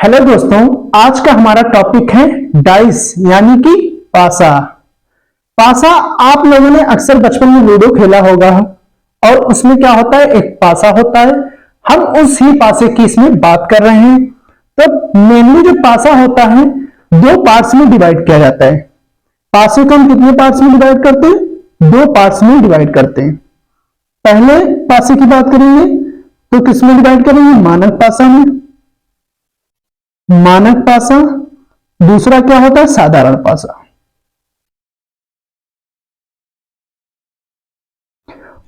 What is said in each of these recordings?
Hello दोस्तों, आज का हमारा टॉपिक है डाइस यानी कि पासा। पासा आप लोगों ने अक्सर बचपन में लूडो खेला होगा और उसमें क्या होता है, एक पासा होता है। हम उस ही पासे की इसमें बात कर रहे हैं। तो मेनली जो पासा होता है दो पार्ट्स में डिवाइड किया जाता है। पासे को हम कितने पार्ट्स में डिवाइड करते हैं? दो पार्ट्स में डिवाइड करते हैं। पहले पासे की बात करेंगे तो किसमें डिवाइड करेंगे? मानक पासा में। मानक पासा। दूसरा क्या होता है? साधारण पासा।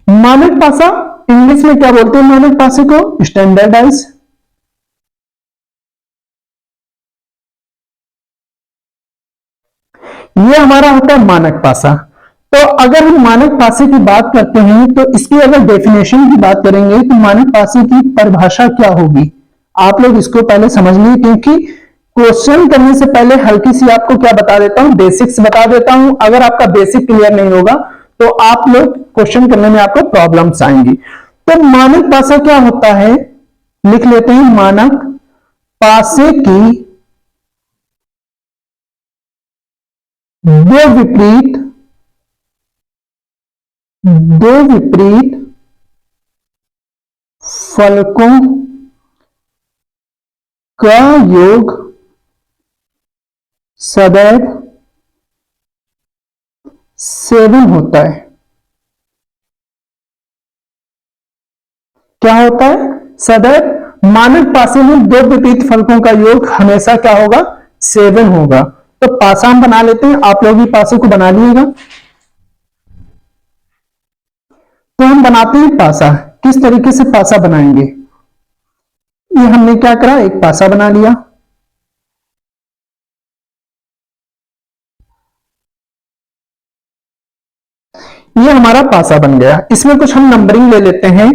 मानक पासा इंग्लिश में क्या बोलते हैं? मानक पासे को स्टैंडर्डाइज। ये हमारा होता है मानक पासा। तो अगर हम मानक पासे की बात करते हैं तो इसकी अगर डेफिनेशन की बात करेंगे तो मानक पासे की परिभाषा क्या होगी, आप लोग इसको पहले समझ लीजिए, क्योंकि क्वेश्चन करने से पहले हल्की सी आपको क्या बता देता हूं, बेसिक्स बता देता हूं। अगर आपका बेसिक क्लियर नहीं होगा तो आप लोग क्वेश्चन करने में आपको प्रॉब्लम्स आएंगी। तो मानक पासा क्या होता है, लिख लेते हैं। मानक पासे की दो विपरीत फलकों का योग सदैव 7 होता है। क्या होता है? सदैव मानक पासे में दो विपरीत फलकों का योग हमेशा क्या होगा? 7 होगा। तो पासा हम बना लेते हैं, आप लोग भी पासे को बना लिएगा। तो हम बनाते हैं पासा। किस तरीके से पासा बनाएंगे? ये हमने क्या करा, एक पासा बना लिया। ये हमारा पासा बन गया। इसमें कुछ हम नंबरिंग ले लेते हैं।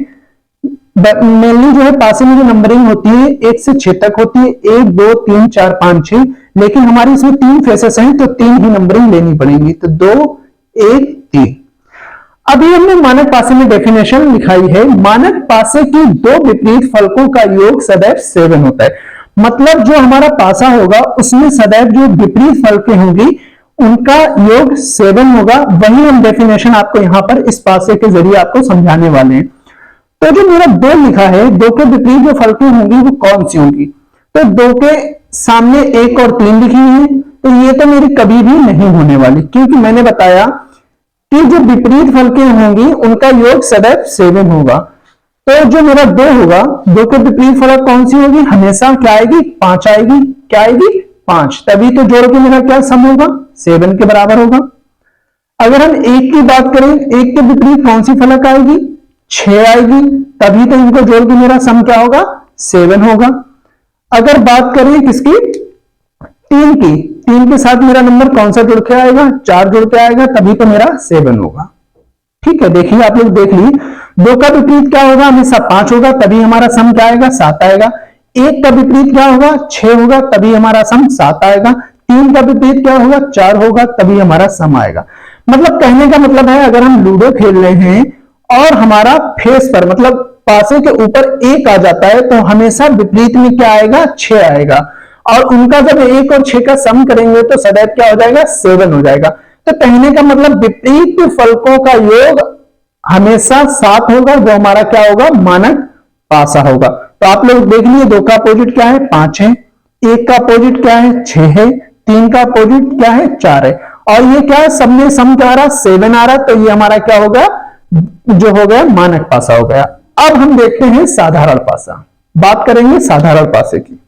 मेनली जो है पासे में जो नंबरिंग होती है 1 से 6 तक होती है, 1 2 3 4 5 6। लेकिन हमारे इसमें 3 फेसेस हैं तो 3 ही नंबरिंग लेनी पड़ेगी। तो 2 1 3। अभी हमने मानक पासे में डेफिनेशन लिखाई है। मानक पासे की दो विपरीत फलकों का योग सदैव 7 होता है। मतलब जो हमारा पासा होगा उसमें सदैव जो विपरीत फलकें होंगी उनका योग 7 होगा। वही हम डेफिनेशन आपको यहां पर इस पासे के जरिए आपको समझाने वाले हैं। तो जो मेरा 2 लिखा है, 2 के विपरीत जो फलकें होंगी वो कौन सी होंगी? तो 2 के सामने 1 और 3 लिखी है, तो ये तो मेरी कभी भी नहीं होने वाली, क्योंकि मैंने बताया कि जो विपरीत फलकें होंगी उनका योग सदैव 7 होगा। तो जो मेरा 2 होगा, 2 के विपरीत फलक कौन सी होगी? हमेशा क्या आएगी? 5 आएगी। क्या आएगी? 5। तभी तो जोड़ के मेरा क्या सम होगा? 7 के बराबर होगा। अगर हम 1 की बात करें, 1 के विपरीत कौन सी फलक आएगी? 6 आएगी। तभी तो इनको जोड़ के मेरा सम क्या होगा? 7 होगा। अगर बात करें किसकी? 3 की, 3 के साथ मेरा नंबर कौन सा जुड़ के आएगा? 4 जुड़ के आएगा, तभी तो मेरा 7 होगा। ठीक है, देखिए आप लोग देख ली। 2 का विपरीत क्या होगा? हमेशा 5 होगा, तभी हमारा सम क्या आएगा? 7 आएगा। 1 का विपरीत क्या होगा? 6 होगा, तभी हमारा सम 7 आएगा। 3 का विपरीत क्या होगा? 4 होगा, तभी हमारा सम आएगा। मतलब कहने का मतलब है, अगर हम लूडो खेल रहे हैं और हमारा फेस पर मतलब पासे के ऊपर 1 आ जाता है तो हमेशा विपरीत में क्या आएगा? 6 आएगा। और उनका जब 1 और 6 का सम करेंगे तो सदैव क्या हो जाएगा? 7 हो जाएगा। तो कहने का मतलब विपरीत फलकों का योग हमेशा 7 होगा, जो हमारा क्या होगा? मानक पासा होगा। तो आप लोग देख लिए, 2 का अपोजिट क्या है? 5 है। 1 का अपोजिट क्या है? 6 है। 3 का अपोजिट क्या है? 4 है। और ये क्या है? सब में सम क्या आ रहा? 7 आ रहा। तो ये हमारा क्या हो गया? जो हो गया मानक पासा हो गया। अब हम देखते हैं साधारण पासा। बात करेंगे साधारण पासे की।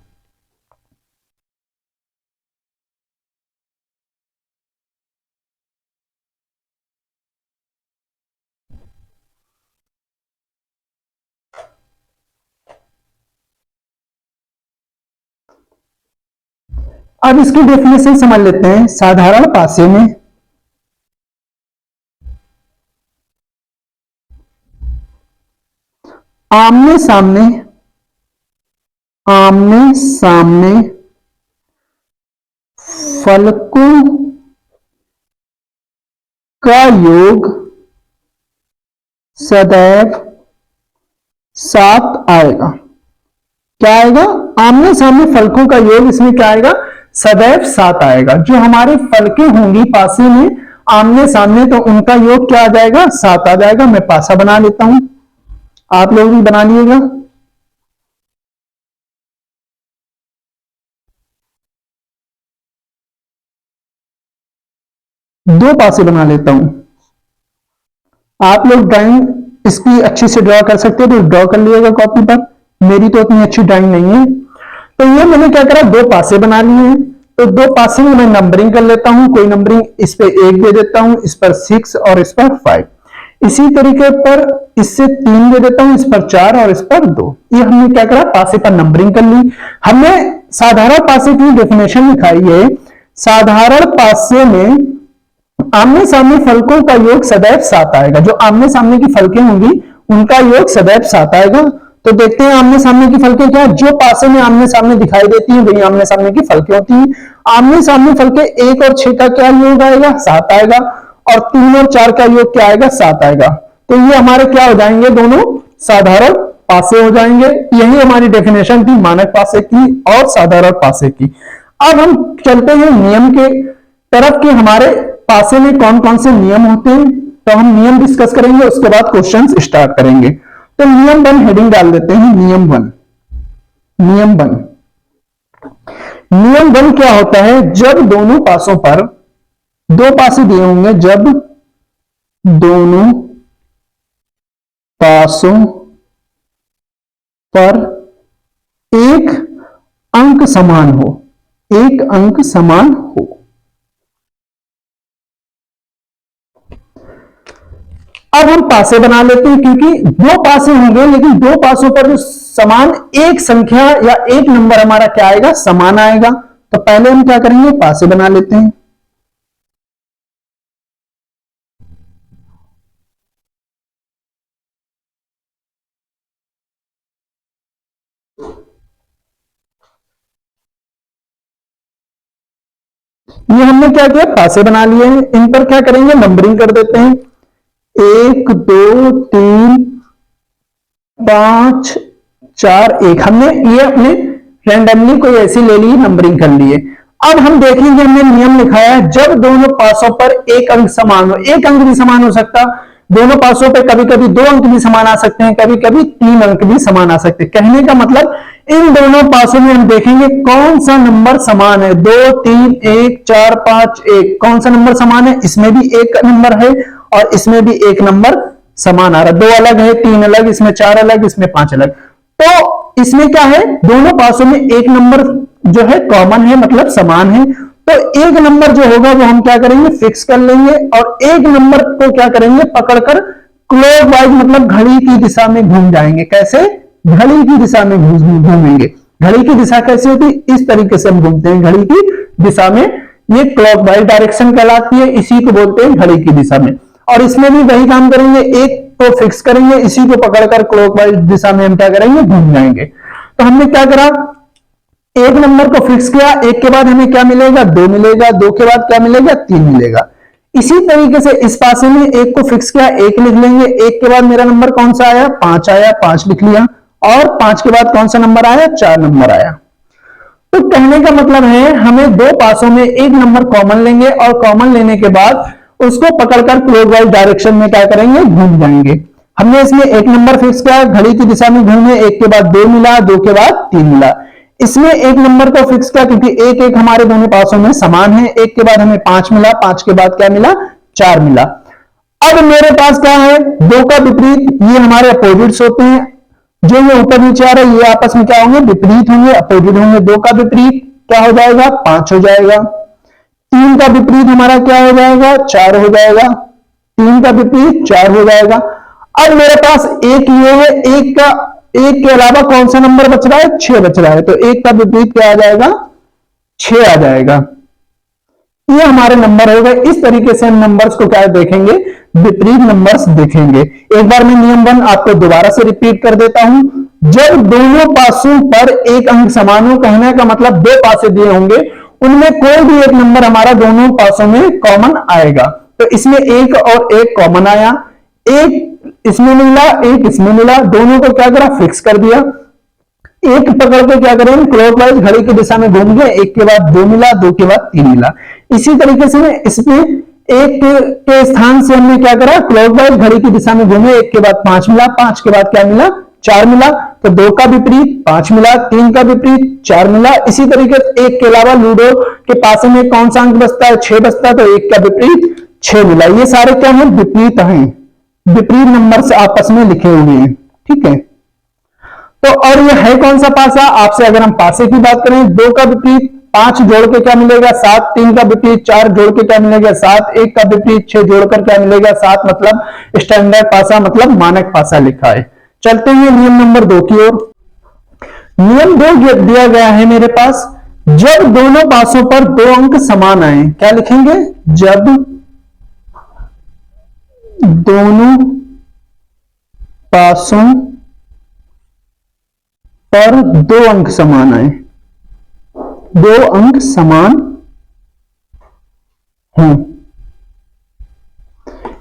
अब इसकी डेफिनेशन समझ लेते हैं। साधारण पासे में आमने सामने आमने सामने फलकों का योग सदैव 7 आएगा। क्या आएगा, आमने सामने फलकों का योग इसमें क्या आएगा, सदैव 7 आएगा। जो हमारे फलकें होंगी पासे में आमने सामने, तो उनका योग क्या आ जाएगा, 7 आ जाएगा। मैं पासा बना लेता हूं, आप लोग भी बना लीजिएगा। दो पासे बना लेता हूं। आप लोग ड्राइंग इसकी अच्छी से ड्रॉ कर सकते हो तो ड्रॉ कर लीजिएगा कॉपी पर, मेरी तो उतनी अच्छी ड्राइंग नहीं है। तो ये मैंने क्या करा, दो पासे बना लिए हैं। तो दो पासे में मैं नंबरिंग कर लेता हूं, कोई नंबरिंग इस पे 1 दे देता हूं, इस पर 6 और इस पर 5। इसी तरीके पर इससे 3 दे देता हूं, इस पर 4 और इस पर 2। ये हमने क्या करा, पासे पर नंबरिंग कर ली। हमने साधारण पासे की डेफिनेशन लिखाई है। साधारण पासे में आमने सामने फलकों का योग सदैव 7 आएगा। जो आमने सामने की फलकें होंगी उनका योग सदैव 7 आएगा। तो देखते हैं आमने सामने की फलकें क्या, जो पासे में आमने सामने दिखाई देती हैं वही आमने सामने की फलकें होती हैं। आमने सामने फलकें 1 और 6 का क्या योग आएगा, 7 आएगा। और 3 और 4 का योग क्या आएगा, 7 आएगा। तो ये हमारे क्या हो जाएंगे, दोनों साधारण पासे हो जाएंगे। यही हमारी डेफिनेशन थी मानक पासे की और साधारण पासे की। अब हम चलते हैं नियम के तरफ कि हमारे पासे में कौन कौन से नियम होते हैं। तो हम नियम डिस्कस करेंगे, उसके बाद क्वेश्चंस स्टार्ट करेंगे। तो नियम 1 हेडिंग डाल देते हैं, नियम 1। नियम 1, नियम 1 क्या होता है, जब दोनों पासों पर, दो पासे दिए होंगे, जब दोनों पासों पर एक अंक समान हो, एक अंक समान हो। अब हम पासे बना लेते हैं, क्योंकि दो पासे होंगे लेकिन दो पासों पर जो समान एक संख्या या एक नंबर हमारा क्या आएगा, समान आएगा। तो पहले हम क्या करेंगे, पासे बना लेते हैं। ये हमने क्या किया, पासे बना लिए हैं। इन पर क्या करेंगे, नंबरिंग कर देते हैं। 1 2 3 5 4 1। हमने ये अपने रैंडमली कोई ऐसी ले ली, नंबरिंग कर लिए। अब हम देखेंगे, हमने नियम लिखाया है, जब दोनों पासों पर एक अंक समान हो। एक अंक भी समान हो सकता, दोनों पासों पर कभी कभी 2 अंक भी समान आ सकते हैं, कभी कभी 3 अंक भी समान आ सकते हैं। कहने का मतलब इन दोनों पासों में हम देखेंगे कौन सा नंबर समान है। 2 3 1 4 5 1, कौन सा नंबर समान है, इसमें भी एक नंबर है और इसमें भी एक नंबर समान आ रहा है। 2 अलग है, 3 अलग, इसमें 4 अलग, इसमें 5 अलग। तो इसमें क्या है, दोनों पासों में एक नंबर जो है कॉमन है, मतलब समान है। तो एक नंबर जो होगा वो हम क्या करेंगे, फिक्स कर लेंगे। और एक नंबर को क्या करेंगे, पकड़कर क्लॉकवाइज मतलब घड़ी की दिशा में घूम जाएंगे। कैसे, घड़ी की दिशा में घूमेंगे। घड़ी की दिशा कैसे होती है, इस तरीके से हम घूमते हैं घड़ी की दिशा में। ये क्लॉकवाइज डायरेक्शन कहलाती है, इसी को बोलते हैं घड़ी की दिशा में। और इसमें भी वही काम करेंगे, एक को फिक्स करेंगे, इसी को पकड़कर क्लॉकवाइज दिशा में हम क्या करेंगे, घूम जाएंगे। तो हमने क्या करा, एक नंबर को फिक्स किया, एक के बाद हमें क्या मिलेगा, 2 मिलेगा, 2 के बाद क्या मिलेगा, 3 मिलेगा। इसी तरीके से इस पासे में एक को फिक्स किया, 1 लिख लेंगे, 1 के बाद मेरा नंबर कौन सा आया, 5 आया, 5 लिख लिया। और 5 के बाद कौन सा नंबर आया, 4 नंबर आया। तो कहने का मतलब है, हमें दो पासों में एक नंबर कॉमन लेंगे और कॉमन लेने के बाद उसको पकड़कर क्लॉकवाइज डायरेक्शन में क्या करेंगे, घूम जाएंगे। हमने इसमें एक नंबर फिक्स किया, घड़ी की दिशा में घूमे, 1 के बाद 2 मिला, 2 के बाद 3 मिला। इसमें एक नंबर को फिक्स किया, क्योंकि एक एक हमारे दोनों पासों में समान है। 1 के बाद हमें 5 मिला, 5 के बाद क्या मिला, 4 मिला। अब मेरे पास क्या है, 2 का विपरीत, ये हमारे अपोजिट्स होते हैं। जो ये ऊपर नीचे आ रहा है ये आपस में क्या होंगे, विपरीत होंगे, अपोजिट होंगे। 2 का विपरीत क्या हो जाएगा, 5 हो जाएगा। 3 का विपरीत हमारा क्या हो जाएगा, 4 हो जाएगा। 3 का विपरीत 4 हो जाएगा। अब मेरे पास एक ये है, एक के अलावा कौन सा नंबर बच रहा है, 6 बच रहा है। तो 1 का विपरीत क्या आ जाएगा, 6 आ जाएगा। ये हमारे नंबर हो गए। इस तरीके से हम नंबर्स को क्या देखेंगे, विपरीत नंबर्स देखेंगे। एक बार मैं नियम 1 आपको दोबारा से रिपीट कर देता हूं। जब दोनों पासों पर एक अंक समान हो, कहने का मतलब दो पासे दिए होंगे, उनमें कोई भी एक नंबर हमारा दोनों पासों में कॉमन आएगा। तो इसमें 1 और 1 कॉमन आया, एक इसमें मिला, एक इसमें मिला, दोनों को क्या करा, फिक्स कर दिया। एक पकड़ के क्या करेंगे, क्लॉकवाइज घड़ी की दिशा में घूम गए, एक के बाद 2 मिला, 2 के बाद 3 मिला। इसी तरीके से इसमें एक के स्थान से हमने क्या करा, क्लॉकवाइज घड़ी की दिशा में घूमे, एक के बाद 5 मिला, 5 के बाद क्या मिला, 4 मिला, तो 2 का विपरीत 5 मिला, 3 का विपरीत 4 मिला। इसी तरीके से एक के अलावा लूडो के पास में कौन सा अंक बचता है, 6 बचता है, तो 1 का विपरीत 6 मिला। ये सारे क्या है, विपरीत हैं, विपरीत नंबर से आपस में लिखे हुए हैं, ठीक है। तो और ये है कौन सा पासा, आपसे अगर हम पासे की बात करें, 2 का विपरीत 5 जोड़ के क्या मिलेगा 7, 3 का विपरीत 4 जोड़ के क्या मिलेगा 7, 1 का विपरीत 6 जोड़कर क्या मिलेगा 7, मतलब स्टैंडर्ड पासा, मतलब मानक पासा लिखा है। चलते हैं नियम नंबर 2 की ओर। नियम 2 दिया गया है मेरे पास, जब दोनों पासों पर 2 अंक समान आए, क्या लिखेंगे, जब दोनों पासों पर 2 अंक समान आए, 2 अंक समान हों,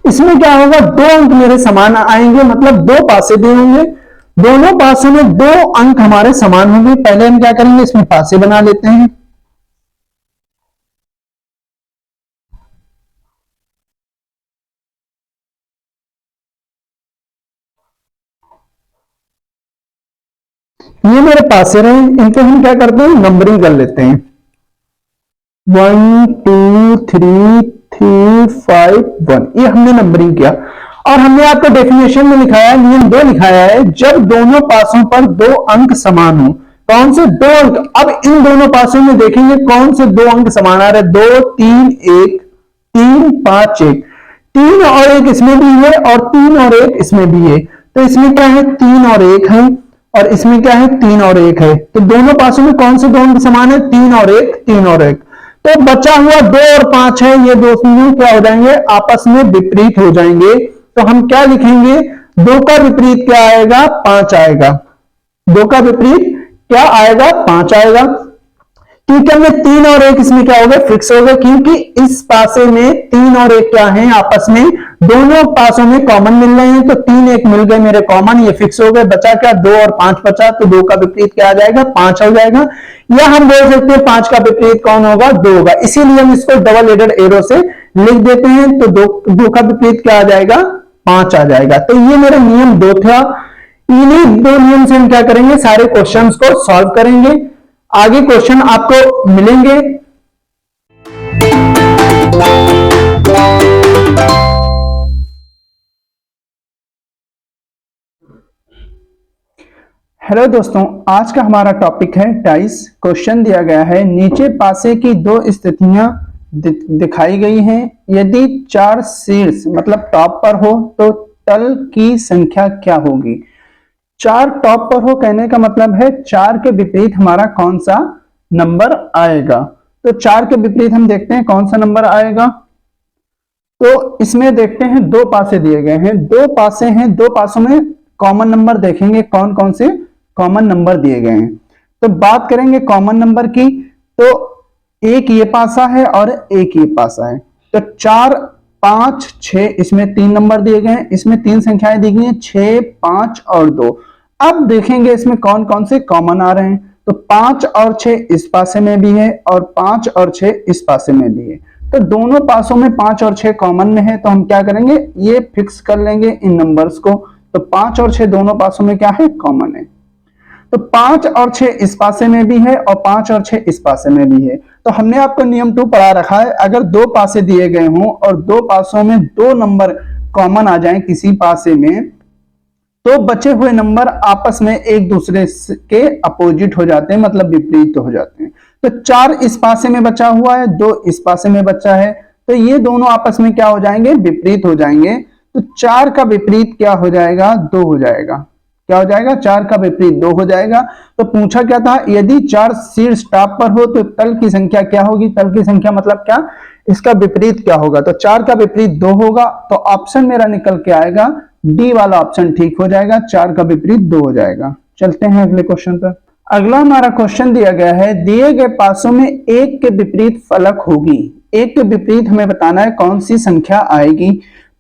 इसमें क्या होगा, 2 अंक मेरे समान आएंगे, मतलब 2 पासे दिए होंगे, दोनों पासों में 2 अंक हमारे समान होंगे। पहले हम क्या करेंगे, इसमें पासे बना लेते हैं। ये मेरे पासे रहे, इनको हम क्या करते हैं, नंबरिंग कर लेते हैं, 1 2 3 3 5 1, ये हमने नंबरिंग किया। और हमने आपको डेफिनेशन में लिखाया है, नियम 2 लिखाया है, जब दोनों पासों पर 2 अंक समान हो। कौन से 2 अंक, अब इन दोनों पासों में देखेंगे कौन से 2 अंक समान आ रहे, 2 3 1, 3 5 1, 3 और 1 इसमें भी है और 3 और 1 इसमें भी है, तो इसमें क्या है, 3 और 1 है, और इसमें क्या है, 3 और 1 है। तो दोनों पासों में कौन से 2 अंक समान है, 3 और 1, 3 और 1। तो बचा हुआ 2 और 5 है, ये दोनों क्या हो जाएंगे, आपस में विपरीत हो जाएंगे। तो हम क्या लिखेंगे, 2 का विपरीत क्या आएगा, 5 आएगा, 2 का विपरीत क्या आएगा, 5 आएगा। क्योंकि हमें 3 और 1 इसमें क्या हो गए, फिक्स हो गए, क्योंकि इस पासे में 3 और 1 क्या है, आपस में दोनों पासों में कॉमन मिल रहे हैं, तो 3 1 मिल गए मेरे कॉमन, ये फिक्स हो गए। बचा क्या, 2 और 5 बचा, तो 2 का विपरीत क्या आ जाएगा, 5 हो जाएगा। या हम बोल सकते हैं 5 का विपरीत कौन होगा, 2 होगा, इसीलिए हम इसको डबल एडेड एरो से लिख देते हैं। तो 2 का विपरीत क्या आ जाएगा, 5 आ जाएगा। तो ये मेरा नियम 2 था। इन्हीं 2 नियम से हम क्या करेंगे, सारे क्वेश्चंस को सॉल्व करेंगे। आगे क्वेश्चन आपको मिलेंगे। हेलो दोस्तों, आज का हमारा टॉपिक है डाइस। क्वेश्चन दिया गया है, नीचे पासे की 2 स्थितियां दिखाई गई हैं, यदि 4 शीर्ष मतलब टॉप पर हो तो तल की संख्या क्या होगी। 4 टॉप पर हो कहने का मतलब है 4 के विपरीत हमारा कौन सा नंबर आएगा। तो 4 के विपरीत हम देखते हैं कौन सा नंबर आएगा। तो इसमें देखते हैं 2 पासे दिए गए हैं, 2 पासे हैं, 2 पासों में कॉमन नंबर देखेंगे कौन कौन से कॉमन नंबर दिए गए हैं। तो बात करेंगे कॉमन नंबर की, तो एक ये पासा है और एक ये पासा है। तो 4 5 6 इसमें 3 नंबर दिए गए हैं, इसमें 3 संख्याएं दी गई हैं, 6 5 और 2। अब देखेंगे इसमें कौन कौन से कॉमन आ रहे हैं। तो 5 और 6 इस पासे में भी है और 5 और 6 इस पासे में भी है। तो दोनों पासों में 5 और 6 कॉमन में है, तो हम क्या करेंगे, ये फिक्स कर लेंगे इन नंबर्स को। तो 5 और 6 दोनों पासों में क्या है, कॉमन है। तो 5 और 6 इस पासे में भी है और 5 और 6 इस पासे में भी है। तो हमने आपको नियम 2 पढ़ा रखा है, अगर 2 पासे दिए गए हों और 2 पासों में 2 नंबर कॉमन आ जाएं किसी पासे में, तो बचे हुए नंबर आपस में एक दूसरे के अपोजिट हो जाते हैं, मतलब विपरीत हो जाते हैं। तो 4 इस पासे में बचा हुआ है, 2 इस पासे में बचा है, तो ये दोनों आपस में क्या हो जाएंगे, विपरीत हो जाएंगे। तो 4 का विपरीत क्या हो जाएगा, 2 हो जाएगा। क्या हो जाएगा, 4 का विपरीत 2 हो जाएगा। तो पूछा क्या था, यदि 4 शीर्ष टॉप पर हो तो तल की संख्या क्या होगी। तल की संख्या मतलब क्या, इसका विपरीत क्या होगा। तो 4 का विपरीत 2 होगा, तो ऑप्शन मेरा निकल के आएगा डी वाला ऑप्शन ठीक हो जाएगा, 4 का विपरीत 2 हो जाएगा। चलते हैं अगले क्वेश्चन पर। अगला हमारा क्वेश्चन दिया गया है, दिए गए पासों में 1 के विपरीत फलक होगी। 1 के विपरीत हमें बताना है कौन सी संख्या आएगी।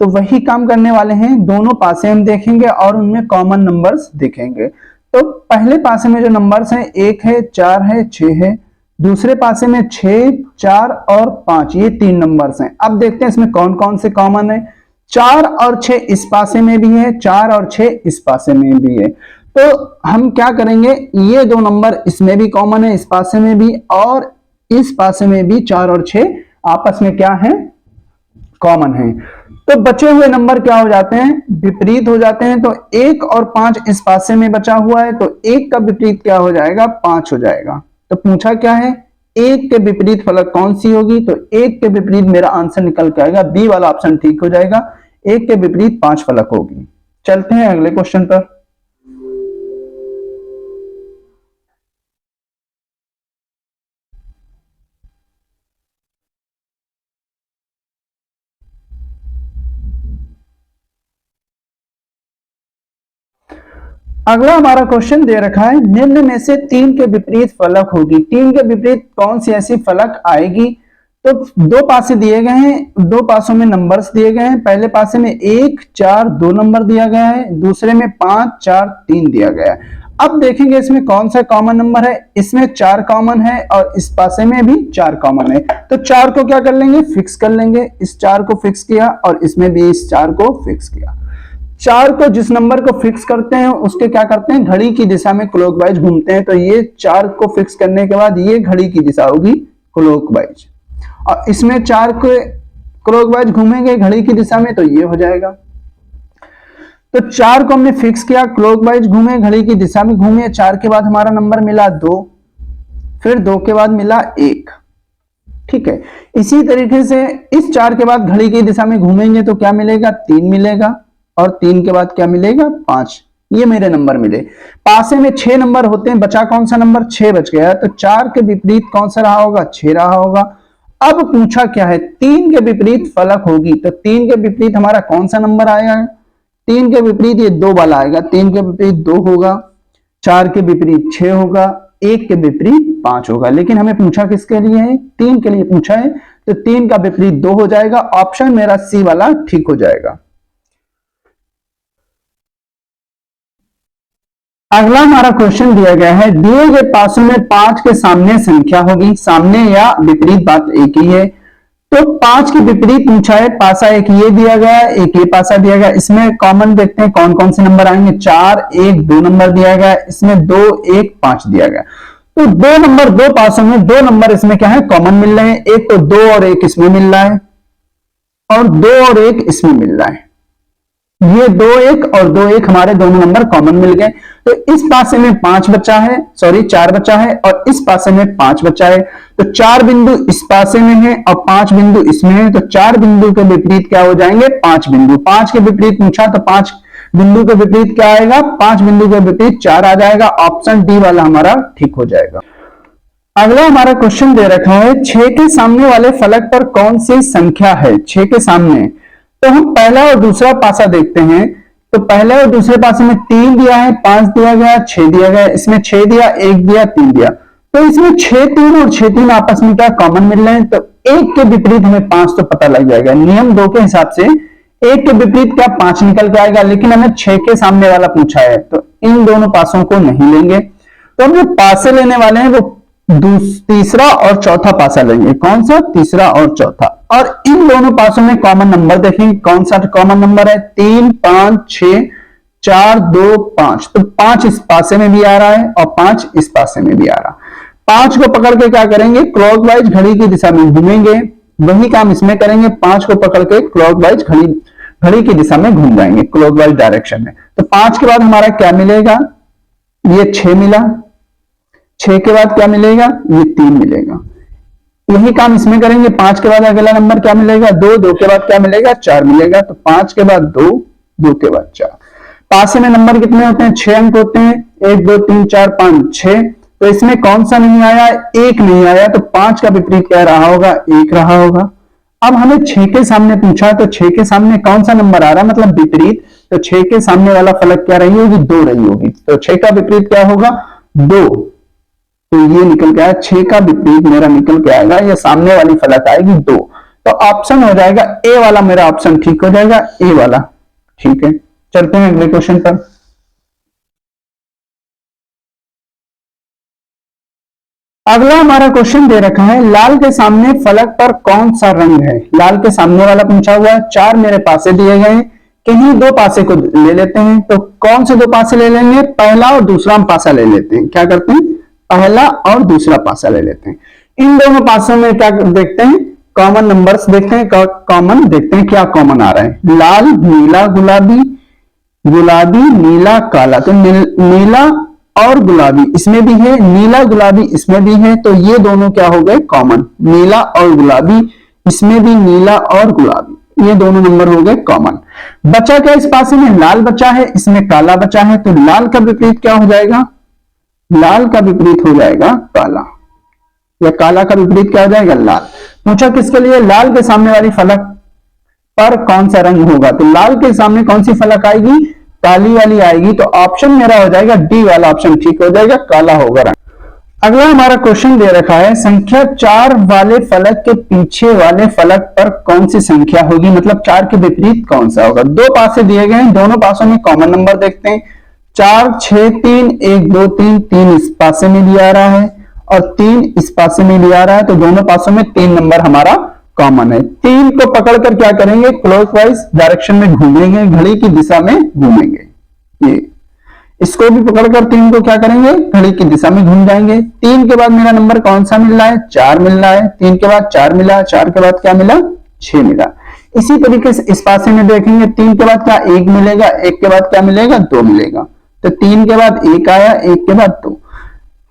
तो वही काम करने वाले हैं, दोनों पासे हम देखेंगे और उनमें कॉमन नंबर्स देखेंगे। तो पहले पासे में जो नंबर्स हैं 1 है, 4 है, 6 है, दूसरे पासे में 6, 4 और 5, ये 3 नंबर्स हैं। अब देखते हैं इसमें कौन कौन से कॉमन है। 4 और 6 इस पासे में भी है, 4 और 6 इस पासे में भी है। तो हम क्या करेंगे, ये दो नंबर इसमें भी कॉमन है, इस पासे में भी और इस पासे में भी 4 और 6 आपस में क्या है, कॉमन है। तो बचे हुए नंबर क्या हो जाते हैं, विपरीत हो जाते हैं। तो 1 और 5 इस पासे में बचा हुआ है, तो 1 का विपरीत क्या हो जाएगा, 5 हो जाएगा। तो पूछा क्या है, 1 के विपरीत फलक कौन सी होगी, तो 1 के विपरीत मेरा आंसर निकल के आएगा, बी वाला ऑप्शन ठीक हो जाएगा। 1 के विपरीत 5 फलक होगी। चलते हैं अगले क्वेश्चन पर। अगला हमारा क्वेश्चन दे रखा है, निम्न में से 3 के विपरीत फलक होगी। 3 के विपरीत कौन सी ऐसी फलक आएगी। तो दो पासे दिए गए हैं, दो पासों में नंबर्स दिए गए हैं। पहले पासे में 1, 4, 2 नंबर दिया गया है, दूसरे में 5, 4, 3 दिया गया है। अब देखेंगे इसमें कौन सा कॉमन नंबर है। इसमें 4 कॉमन है और इस पासे में भी 4 कॉमन है। तो 4 को क्या कर लेंगे, फिक्स कर लेंगे। इस 4 को फिक्स किया और इसमें भी इस 4 को फिक्स किया। 4 को जिस नंबर को फिक्स करते हैं उसके क्या करते हैं, घड़ी की दिशा में क्लॉकवाइज घूमते हैं। तो ये 4 को फिक्स करने के बाद ये घड़ी की दिशा होगी क्लॉकवाइज, और इसमें 4 को क्लॉकवाइज घूमेंगे घड़ी की दिशा में, तो ये हो जाएगा। तो 4 को हमने फिक्स किया, क्लॉकवाइज घूमे, घड़ी की दिशा में घूमे। 4 के बाद हमारा नंबर मिला 2, फिर 2 के बाद मिला 1। ठीक है, इसी तरीके से इस 4 के बाद घड़ी की दिशा में घूमेंगे तो क्या मिलेगा, 3 मिलेगा, और 3 के बाद क्या मिलेगा, 5। ये मेरे नंबर मिले। पासे में 6 नंबर होते हैं, बचा कौन सा नंबर, 6 बच गया। तो 4 के विपरीत कौन सा रहा होगा, 6 रहा होगा। अब पूछा क्या है, 3 के विपरीत फलक होगी। तो 3 के विपरीत हमारा कौन सा नंबर आएगा, 3 के विपरीत ये 2 वाला आएगा। 3 के विपरीत 2 होगा, 4 के विपरीत 6 होगा, 1 के विपरीत 5 होगा। लेकिन हमें पूछा किसके लिए है, 3 के लिए पूछा है। तो 3 का विपरीत 2 हो जाएगा। ऑप्शन मेरा सी वाला ठीक हो जाएगा। अगला हमारा क्वेश्चन दिया गया है, दिए गए पासों में 5 के सामने संख्या होगी। सामने या विपरीत बात एक ही है। तो 5 के विपरीत पूछा है, पासा एक ये दिया गया है, एक ये पासा दिया गया। इसमें कॉमन देखते हैं कौन कौन से नंबर आएंगे। 4, 1, 2 नंबर दिया गया है। इसमें 2, 1, 5 दिया गया। तो 2 नंबर, 2 पासों में 2 नंबर इसमें क्या है, कॉमन मिल रहे हैं। एक तो 2 और 1 इसमें मिल रहा है, और 2 और 1 इसमें मिल रहा है। ये 2, 1 और 2, 1 हमारे दोनों नंबर कॉमन मिल गए। तो इस पासे में 5 बचा है, सॉरी 4 बचा है, और इस पासे में 5 बचा है। तो 4 बिंदु इस पासे में है और 5 बिंदु इसमें है। तो 4 बिंदु के विपरीत क्या हो जाएंगे, 5 बिंदु। 5 के विपरीत पूछा तो 5 बिंदु के विपरीत क्या आएगा, 5 बिंदु के विपरीत 4 आ जाएगा। ऑप्शन डी वाला हमारा ठीक हो जाएगा। अगला हमारा क्वेश्चन दे रखा है, 6 के सामने वाले फलक पर कौन सी संख्या है। 6 के सामने, तो हम पहला और दूसरा पासा देखते हैं। तो पहले और दूसरे पासे में 3 दिया है, 5 दिया गया, 6 दिया गया। इसमें 6 दिया, 1 दिया, 3 दिया। तो इसमें 6, 3 और 6, 3 आपस में क्या कॉमन मिल रहे हैं। तो 1 के विपरीत हमें 5 तो पता लग जाएगा। नियम 2 के हिसाब से 1 के विपरीत क्या 5 निकल के आएगा, लेकिन हमें 6 के सामने वाला पूछा है, तो इन दोनों पासों को नहीं लेंगे। तो हम जो पासे लेने वाले हैं वो तीसरा और चौथा पासा लेंगे। कौन सा, तीसरा और चौथा। और इन दोनों पासों में कॉमन नंबर देखेंगे, कौन सा कॉमन नंबर है, 3, 5, 6, 4, 2, 5। तो 5 इस पासे में भी आ रहा है और 5 इस पासे में भी आ रहा है। 5 को पकड़ के क्या करेंगे, क्लॉकवाइज घड़ी की दिशा में घूमेंगे। वही काम इसमें करेंगे, 5 को पकड़ के क्लॉकवाइज घड़ी की दिशा में घूम जाएंगे, क्लॉकवाइज डायरेक्शन में। तो 5 के बाद हमारा क्या मिलेगा, ये 6 मिला। 6 के बाद क्या मिलेगा, ये 3 मिलेगा। यही काम इसमें करेंगे। 5 के बाद अगला नंबर क्या मिलेगा, 2, 2 के बाद क्या मिलेगा, 4 मिलेगा। तो 5 के बाद 2, 2 के बाद 4। पासे में नंबर कितने होते हैं, 6 अंक होते हैं। 1, 2, 3, 4, 5, 6। तो इसमें कौन सा नहीं आया, 1 नहीं आया। तो 5 का विपरीत क्या रहा होगा, 1 रहा होगा। अब हमें 6 के सामने पूछा, तो 6 के सामने कौन सा नंबर आ रहा है, मतलब विपरीत। तो 6 के सामने वाला फलक क्या रही होगी, 2 रही होगी। तो 6 का विपरीत क्या होगा, 2। तो ये निकल के आया, 6 का विपरीत मेरा निकल के आएगा, ये सामने वाली फलक आएगी 2। तो ऑप्शन हो जाएगा ए वाला, मेरा ऑप्शन ठीक हो जाएगा, ए वाला। ठीक है, चलते हैं अगले क्वेश्चन पर। अगला हमारा क्वेश्चन दे रखा है, लाल के सामने फलक पर कौन सा रंग है। लाल के सामने वाला पूछा हुआ है, चार मेरे पासे दिए गए, किन्हीं दो पासे को ले लेते हैं। तो कौन से दो पासे ले लेंगे, पहला और दूसरा हम पासा ले लेते हैं। क्या करते हैं, पहला और दूसरा पासा ले लेते हैं। इन दोनों पासों में क्या देखते हैं, कॉमन नंबर्स देखते हैं, कॉमन देखते हैं क्या कॉमन आ रहा है। लाल, नीला, गुलाबी, गुलाबी, नीला, काला। तो नीला और गुलाबी इसमें भी है, नीला गुलाबी इसमें भी है, तो ये दोनों क्या हो गए कॉमन। नीला और गुलाबी, इसमें भी नीला और गुलाबी, ये दोनों नंबर हो गए कॉमन। बचा क्या इस पासे में, लाल बचा है, इसमें काला बचा है, तो लाल का विपरीत क्या हो जाएगा, लाल का विपरीत हो जाएगा काला, या काला का विपरीत क्या हो जाएगा, लाल। पूछा किसके लिए, लाल के सामने वाली फलक पर कौन सा रंग होगा। तो लाल के सामने कौन सी फलक आएगी, काली वाली आएगी। तो ऑप्शन मेरा हो जाएगा डी वाला ऑप्शन ठीक हो जाएगा, काला होगा रंग। अगला हमारा क्वेश्चन दे रखा है, संख्या 4 वाले फलक के पीछे वाले फलक पर कौन सी संख्या होगी, मतलब 4 के विपरीत कौन सा होगा। दो पासे दिए गए हैं, दोनों पासों में कॉमन नंबर देखते हैं। 4, 6, 3, 1, 2, 3, 3 इस पासे में लिया आ रहा है और 3 इस पासे में लिया आ रहा है, तो दोनों पासों में 3 नंबर हमारा कॉमन है। 3 को पकड़कर क्या करेंगे, क्लॉकवाइज डायरेक्शन में घूमेंगे, घड़ी की दिशा में घूमेंगे। ये इसको भी पकड़कर 3 को क्या करेंगे, घड़ी की दिशा में घूम जाएंगे। 3 के बाद मेरा नंबर कौन सा मिल रहा है, 4 मिल रहा है। 3 के बाद 4 मिला, 4 के बाद क्या मिला, 6 मिला। इसी तरीके से इस पासे में देखेंगे, 3 के बाद क्या 1 मिलेगा, 1 के बाद क्या मिलेगा, 2 मिलेगा। तो 3 के बाद 1 आया, 1 के बाद 2।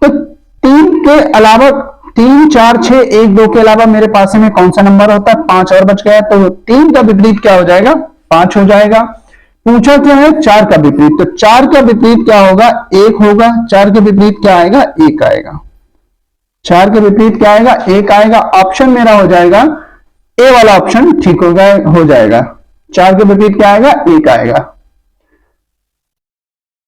तो 3 के अलावा 3, 4, 6, 1, 2 के अलावा मेरे पास में कौन सा नंबर होता है, 5 और बच गया। तो 3 का विपरीत क्या हो जाएगा, 5 हो जाएगा। पूछा क्या है, 4 का विपरीत, तो 4 का विपरीत क्या होगा, 1 होगा। 4 के विपरीत क्या आएगा, 1 आएगा। 4 के विपरीत क्या आएगा, 1 आएगा। ऑप्शन मेरा हो जाएगा ए वाला ऑप्शन ठीक हो जाएगा। 4 के विपरीत क्या आएगा, 1 आएगा।